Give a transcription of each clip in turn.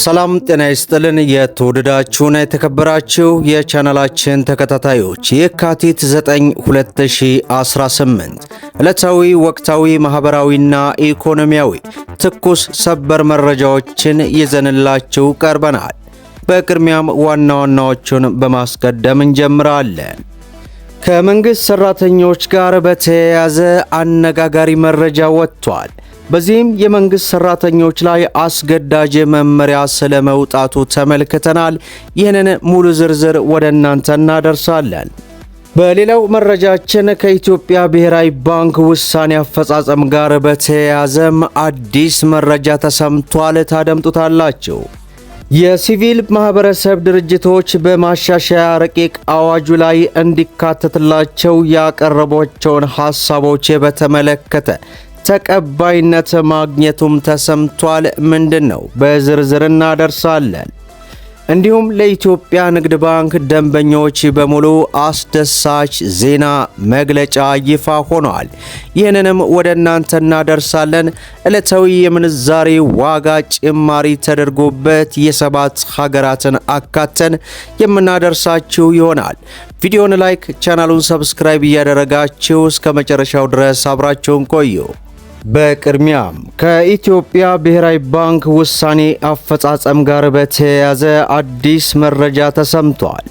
ሰላም ጤና ይስጥልን። የተወደዳችሁና የተከበራችሁ የቻናላችን ተከታታዮች የካቲት 9 2018 ዕለታዊ ወቅታዊ ማህበራዊና ኢኮኖሚያዊ ትኩስ ሰበር መረጃዎችን ይዘንላችሁ ቀርበናል። በቅድሚያም ዋና ዋናዎቹን በማስቀደም እንጀምራለን። ከመንግስት ሰራተኞች ጋር በተያያዘ አነጋጋሪ መረጃ ወጥቷል። በዚህም የመንግስት ሰራተኞች ላይ አስገዳጅ መመሪያ ስለመውጣቱ ተመልክተናል። ይህንን ሙሉ ዝርዝር ወደ እናንተ እናደርሳለን። በሌላው መረጃችን ከኢትዮጵያ ብሔራዊ ባንክ ውሳኔ አፈጻጸም ጋር በተያያዘም አዲስ መረጃ ተሰምቷል። ታደምጡታላችሁ። የሲቪል ማህበረሰብ ድርጅቶች በማሻሻያ ረቂቅ አዋጁ ላይ እንዲካተትላቸው ያቀረቧቸውን ሐሳቦች በተመለከተ ተቀባይነት ማግኘቱም ተሰምቷል። ምንድነው? በዝርዝር እናደርሳለን። እንዲሁም ለኢትዮጵያ ንግድ ባንክ ደንበኞች በሙሉ አስደሳች ዜና መግለጫ ይፋ ሆኗል። ይህንንም ወደ እናንተ እናደርሳለን። ዕለታዊ የምንዛሬ ዋጋ ጭማሪ ተደርጎበት የ7 ሀገራትን አካተን የምናደርሳችሁ ይሆናል። ቪዲዮውን ላይክ፣ ቻናሉን ሰብስክራይብ እያደረጋችሁ እስከ መጨረሻው ድረስ አብራችሁን ቆዩ። በቅድሚያም ከኢትዮጵያ ብሔራዊ ባንክ ውሳኔ አፈጻጸም ጋር በተያያዘ አዲስ መረጃ ተሰምቷል።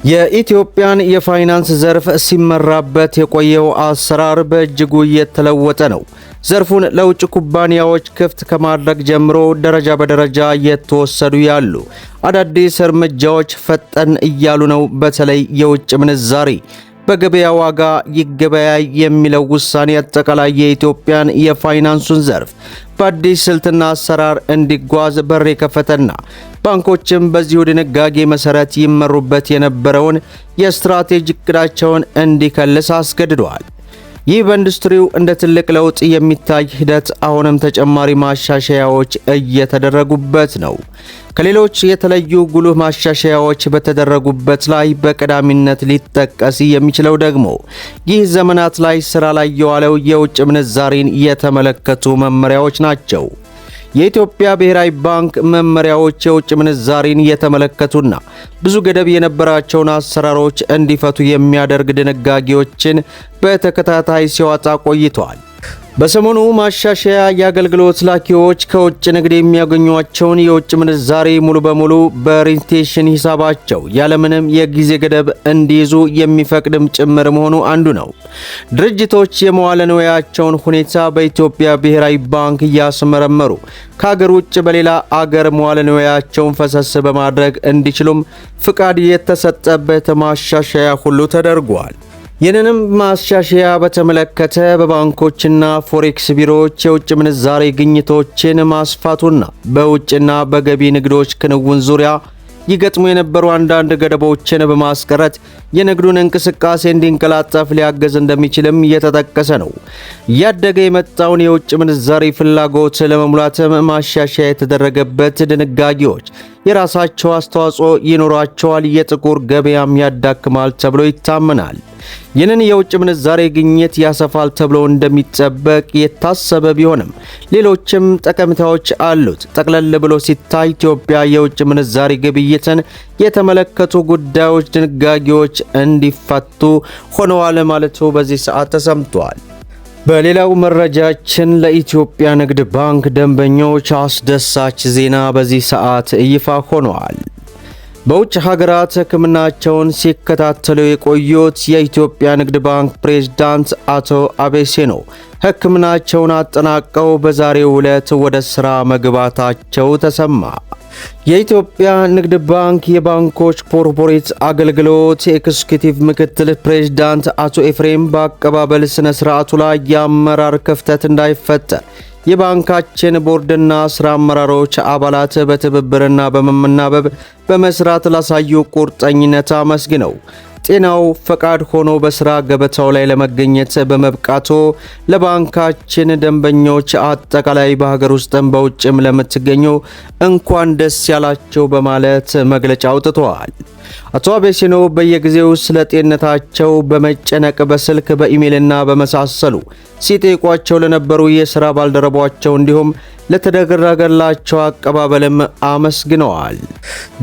የኢትዮጵያን የፋይናንስ ዘርፍ ሲመራበት የቆየው አሰራር በእጅጉ እየተለወጠ ነው። ዘርፉን ለውጭ ኩባንያዎች ክፍት ከማድረግ ጀምሮ ደረጃ በደረጃ እየተወሰዱ ያሉ አዳዲስ እርምጃዎች ፈጠን እያሉ ነው። በተለይ የውጭ ምንዛሪ በገበያ ዋጋ ይገበያይ የሚለው ውሳኔ አጠቃላይ የኢትዮጵያን የፋይናንሱን ዘርፍ በአዲስ ስልትና አሰራር እንዲጓዝ በር የከፈተና ባንኮችም በዚሁ ድንጋጌ መሰረት ይመሩበት የነበረውን የስትራቴጂክ እቅዳቸውን እንዲከልስ አስገድዷል። ይህ በኢንዱስትሪው እንደ ትልቅ ለውጥ የሚታይ ሂደት አሁንም ተጨማሪ ማሻሻያዎች እየተደረጉበት ነው። ከሌሎች የተለዩ ጉልህ ማሻሻያዎች በተደረጉበት ላይ በቀዳሚነት ሊጠቀስ የሚችለው ደግሞ ይህ ዘመናት ላይ ስራ ላይ የዋለው የውጭ ምንዛሪን የተመለከቱ መመሪያዎች ናቸው። የኢትዮጵያ ብሔራዊ ባንክ መመሪያዎች የውጭ ምንዛሪን የተመለከቱና ብዙ ገደብ የነበራቸውን አሰራሮች እንዲፈቱ የሚያደርግ ድንጋጌዎችን በተከታታይ ሲያወጣ ቆይተዋል። በሰሞኑ ማሻሻያ የአገልግሎት ላኪዎች ከውጭ ንግድ የሚያገኟቸውን የውጭ ምንዛሪ ሙሉ በሙሉ በሪቴንሽን ሂሳባቸው ያለምንም የጊዜ ገደብ እንዲይዙ የሚፈቅድም ጭምር መሆኑ አንዱ ነው። ድርጅቶች የመዋለ ንዋያቸውን ሁኔታ በኢትዮጵያ ብሔራዊ ባንክ እያስመረመሩ ከሀገር ውጭ በሌላ አገር መዋለ ንዋያቸውን ፈሰስ በማድረግ እንዲችሉም ፍቃድ የተሰጠበት ማሻሻያ ሁሉ ተደርጓል። ይህንንም ማሻሻያ በተመለከተ በባንኮችና ፎሬክስ ቢሮዎች የውጭ ምንዛሬ ግኝቶችን ማስፋቱና በውጭና በገቢ ንግዶች ክንውን ዙሪያ ይገጥሙ የነበሩ አንዳንድ ገደቦችን በማስቀረት የንግዱን እንቅስቃሴ እንዲንቀላጠፍ ሊያገዝ እንደሚችልም እየተጠቀሰ ነው። እያደገ የመጣውን የውጭ ምንዛሪ ፍላጎት ለመሙላትም ማሻሻያ የተደረገበት ድንጋጌዎች የራሳቸው አስተዋጽኦ ይኖራቸዋል፣ የጥቁር ገበያም ያዳክማል ተብሎ ይታመናል። ይህንን የውጭ ምንዛሬ ግኝት ያሰፋል ተብሎ እንደሚጠበቅ የታሰበ ቢሆንም ሌሎችም ጠቀሜታዎች አሉት። ጠቅለል ብሎ ሲታይ ኢትዮጵያ የውጭ ምንዛሬ ግብይትን የተመለከቱ ጉዳዮች ድንጋጌዎች እንዲፈቱ ሆነዋል ማለቱ በዚህ ሰዓት ተሰምቷል። በሌላው መረጃችን ለኢትዮጵያ ንግድ ባንክ ደንበኞች አስደሳች ዜና በዚህ ሰዓት ይፋ ሆኗል። በውጭ ሀገራት ሕክምናቸውን ሲከታተሉ የቆዩት የኢትዮጵያ ንግድ ባንክ ፕሬዝዳንት አቶ አቤሴኖ ሕክምናቸውን አጠናቀው በዛሬው ዕለት ወደ ሥራ መግባታቸው ተሰማ። የኢትዮጵያ ንግድ ባንክ የባንኮች ኮርፖሬት አገልግሎት ኤክስኪዩቲቭ ምክትል ፕሬዝዳንት አቶ ኤፍሬም በአቀባበል ስነ ስርዓቱ ላይ የአመራር ክፍተት እንዳይፈጠር የባንካችን ቦርድና ስራ አመራሮች አባላት በትብብርና በመናበብ በመስራት ላሳዩ ቁርጠኝነት አመስግነው ጤናው ፈቃድ ሆኖ በስራ ገበታው ላይ ለመገኘት በመብቃቶ ለባንካችን ደንበኞች አጠቃላይ በሀገር ውስጥም በውጭም ለምትገኙ እንኳን ደስ ያላችሁ በማለት መግለጫ አውጥተዋል። አቶ አቤሲኖ በየጊዜው ስለ ጤንነታቸው በመጨነቅ በስልክ በኢሜልና በመሳሰሉ ሲጠይቋቸው ለነበሩ የሥራ ባልደረቧቸው እንዲሁም ለተደረገላቸው አቀባበልም አመስግነዋል።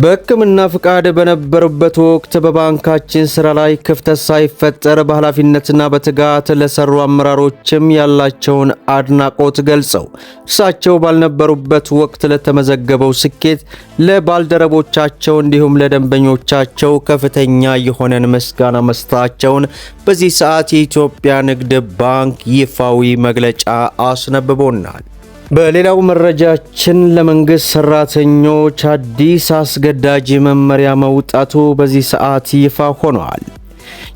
በሕክምና ፍቃድ በነበሩበት ወቅት በባንካችን ሥራ ላይ ክፍተት ሳይፈጠር በኃላፊነትና በትጋት ለሰሩ አመራሮችም ያላቸውን አድናቆት ገልጸው እርሳቸው ባልነበሩበት ወቅት ለተመዘገበው ስኬት ለባልደረቦቻቸው እንዲሁም ለደንበኞቻቸው ከፍተኛ የሆነን ምስጋና መስጠታቸውን በዚህ ሰዓት የኢትዮጵያ ንግድ ባንክ ይፋዊ መግለጫ አስነብቦናል። በሌላው መረጃችን ለመንግስት ሰራተኞች አዲስ አስገዳጅ መመሪያ መውጣቱ በዚህ ሰዓት ይፋ ሆኗል።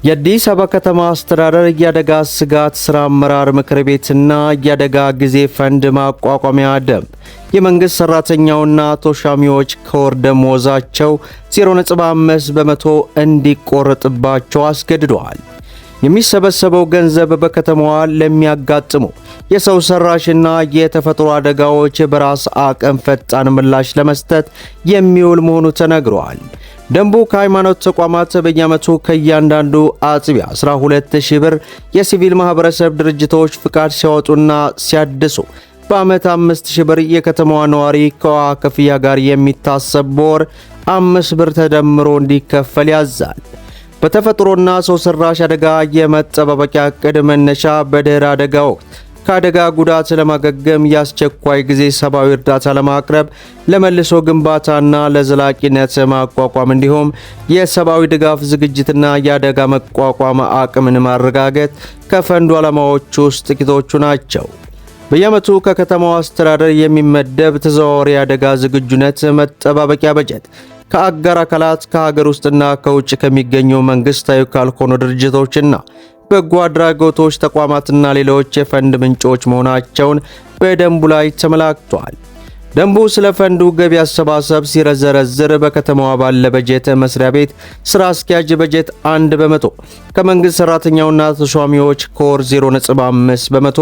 የአዲስ አበባ ከተማ አስተዳደር የአደጋ ስጋት ሥራ አመራር ምክር ቤትና የአደጋ ጊዜ ፈንድ ማቋቋሚያ ደንብ የመንግስት ሰራተኛውና ተሿሚዎች ከወር ደመወዛቸው 0.5 በመቶ እንዲቆረጥባቸው አስገድደዋል። የሚሰበሰበው ገንዘብ በከተማዋ ለሚያጋጥሙ የሰው ሰራሽና የተፈጥሮ አደጋዎች በራስ አቅም ፈጣን ምላሽ ለመስጠት የሚውል መሆኑ ተነግሯል። ደንቡ ከሃይማኖት ተቋማት በየዓመቱ ከእያንዳንዱ አጥቢያ 12000 ብር፣ የሲቪል ማህበረሰብ ድርጅቶች ፍቃድ ሲያወጡና ሲያድሱ በዓመት 5000 ብር፣ የከተማዋ ነዋሪ ከውሃ ክፍያ ጋር የሚታሰብ በወር 5 ብር ተደምሮ እንዲከፈል ያዛል። በተፈጥሮና ሰው ሰራሽ አደጋ የመጠባበቂያ ዕቅድ መነሻ በድህረ አደጋ ወቅት ከአደጋ ጉዳት ለማገገም የአስቸኳይ ጊዜ ሰብአዊ እርዳታ ለማቅረብ ለመልሶ ግንባታና ለዘላቂነት ማቋቋም እንዲሁም የሰብአዊ ድጋፍ ዝግጅትና የአደጋ መቋቋም አቅምን ማረጋገጥ ከፈንዱ ዓላማዎች ውስጥ ጥቂቶቹ ናቸው። በየዓመቱ ከከተማው አስተዳደር የሚመደብ ተዘዋዋሪ አደጋ ዝግጁነት መጠባበቂያ በጀት ከአጋር አካላት ከሀገር ውስጥና ከውጭ ከሚገኙ መንግስታዊ ካልሆኑ ድርጅቶችና በጎ አድራጎቶች ተቋማትና ሌሎች የፈንድ ምንጮች መሆናቸውን በደንቡ ላይ ተመላክቷል። ደንቡ ስለ ፈንዱ ገቢ አሰባሰብ ሲዘረዝር በከተማዋ ባለ በጀት መስሪያ ቤት ስራ አስኪያጅ በጀት 1 በመቶ፣ ከመንግስት ሰራተኛውና ተሿሚዎች ከወር 0.5 በመቶ፣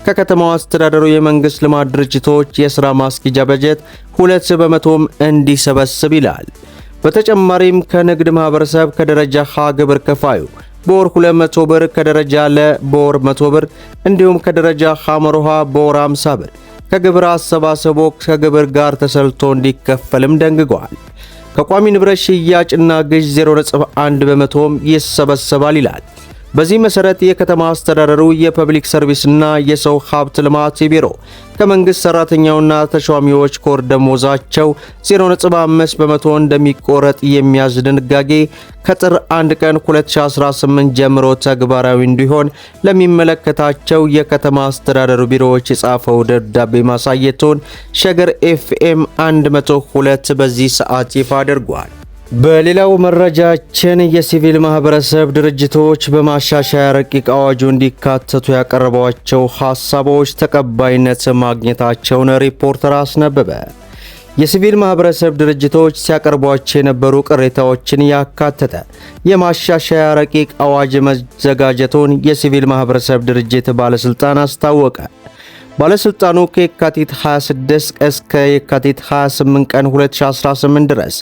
ከከተማዋ አስተዳደሩ የመንግስት ልማት ድርጅቶች የሥራ ማስኪጃ በጀት 2 በመቶም እንዲሰበስብ ይላል። በተጨማሪም ከንግድ ማህበረሰብ ከደረጃ ሀ ግብር ከፋዩ በወር 200 ብር፣ ከደረጃ ለ በወር 100 ብር እንዲሁም ከደረጃ ሐመሮሃ በወር 50 ብር ከግብር አሰባሰቦ ከግብር ጋር ተሰልቶ እንዲከፈልም ደንግጓል። ከቋሚ ንብረት ሽያጭና ግዥ 0.1 በመቶም ይሰበሰባል ይላል። በዚህ መሰረት የከተማ አስተዳደሩ የፐብሊክ ሰርቪስና የሰው ሀብት ልማት ቢሮ ከመንግስት ሰራተኛውና ተሿሚዎች ከወር ደመወዛቸው 0.5 በመቶ እንደሚቆረጥ የሚያዝ ድንጋጌ ከጥር 1 ቀን 2018 ጀምሮ ተግባራዊ እንዲሆን ለሚመለከታቸው የከተማ አስተዳደሩ ቢሮዎች የጻፈው ደብዳቤ ማሳየቱን ሸገር ኤፍኤም 102 በዚህ ሰዓት ይፋ አድርጓል። በሌላው መረጃችን የሲቪል ማህበረሰብ ድርጅቶች በማሻሻያ ረቂቅ አዋጁ እንዲካተቱ ያቀረቧቸው ሐሳቦች ተቀባይነት ማግኘታቸውን ሪፖርተር አስነበበ። የሲቪል ማህበረሰብ ድርጅቶች ሲያቀርቧቸው የነበሩ ቅሬታዎችን ያካተተ የማሻሻያ ረቂቅ አዋጅ መዘጋጀቱን የሲቪል ማህበረሰብ ድርጅት ባለስልጣን አስታወቀ። ባለስልጣኑ ከየካቲት 26 እስከ የካቲት 28 ቀን 2018 ድረስ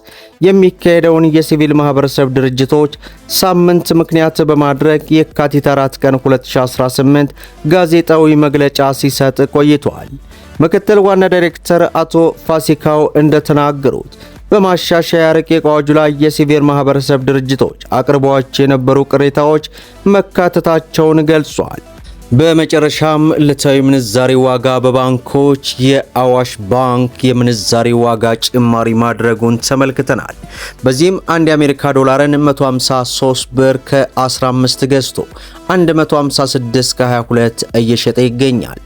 የሚካሄደውን የሲቪል ማህበረሰብ ድርጅቶች ሳምንት ምክንያት በማድረግ የካቲት 4 ቀን 2018 ጋዜጣዊ መግለጫ ሲሰጥ ቆይቷል። ምክትል ዋና ዳይሬክተር አቶ ፋሲካው እንደተናገሩት በማሻሻያ ረቂቅ አዋጁ ላይ የሲቪል ማህበረሰብ ድርጅቶች አቅርበዋቸው የነበሩ ቅሬታዎች መካተታቸውን ገልጿል። በመጨረሻም ዕለታዊ ምንዛሬ ዋጋ በባንኮች የአዋሽ ባንክ የምንዛሬ ዋጋ ጭማሪ ማድረጉን ተመልክተናል። በዚህም አንድ የአሜሪካ ዶላርን 153 ብር ከ15 ገዝቶ 156 ከ22 እየሸጠ ይገኛል።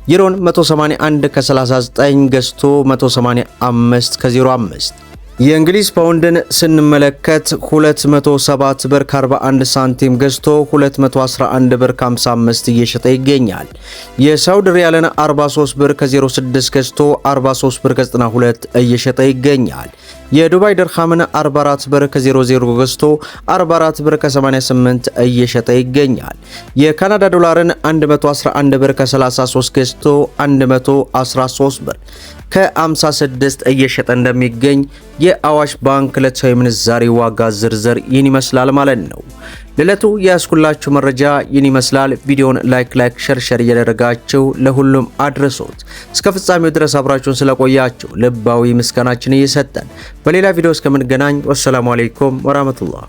ዩሮን 181 ከ39 ገዝቶ 185 ከ05። የእንግሊዝ ፓውንድን ስንመለከት 207 ብር ከ41 ሳንቲም ገዝቶ 211 ብር ከ55 እየሸጠ ይገኛል። የሳውዲ ሪያልን 43 ብር ከ06 ገዝቶ 43 ብር ከ92 እየሸጠ ይገኛል። የዱባይ ድርሃምን 44 ብር ከ00 ገዝቶ 44 ብር ከ88 እየሸጠ ይገኛል። የካናዳ ዶላርን 111 ብር ከ33 ገዝቶ 113 ብር ከ56 እየሸጠ እንደሚገኝ የአዋሽ ባንክ ዕለታዊ ምንዛሬ ዋጋ ዝርዝር ይህን ይመስላል ማለት ነው። ለዕለቱ ያስኩላችሁ መረጃ ይህን ይመስላል። ቪዲዮውን ላይክ ሸር እያደረጋችሁ ለሁሉም አድርሱት። እስከ ፍጻሜው ድረስ አብራችሁን ስለቆያችሁ ልባዊ ምስጋናችን እየሰጠን በሌላ ቪዲዮ እስከምንገናኝ ወሰላሙ አለይኩም ወራህመቱላህ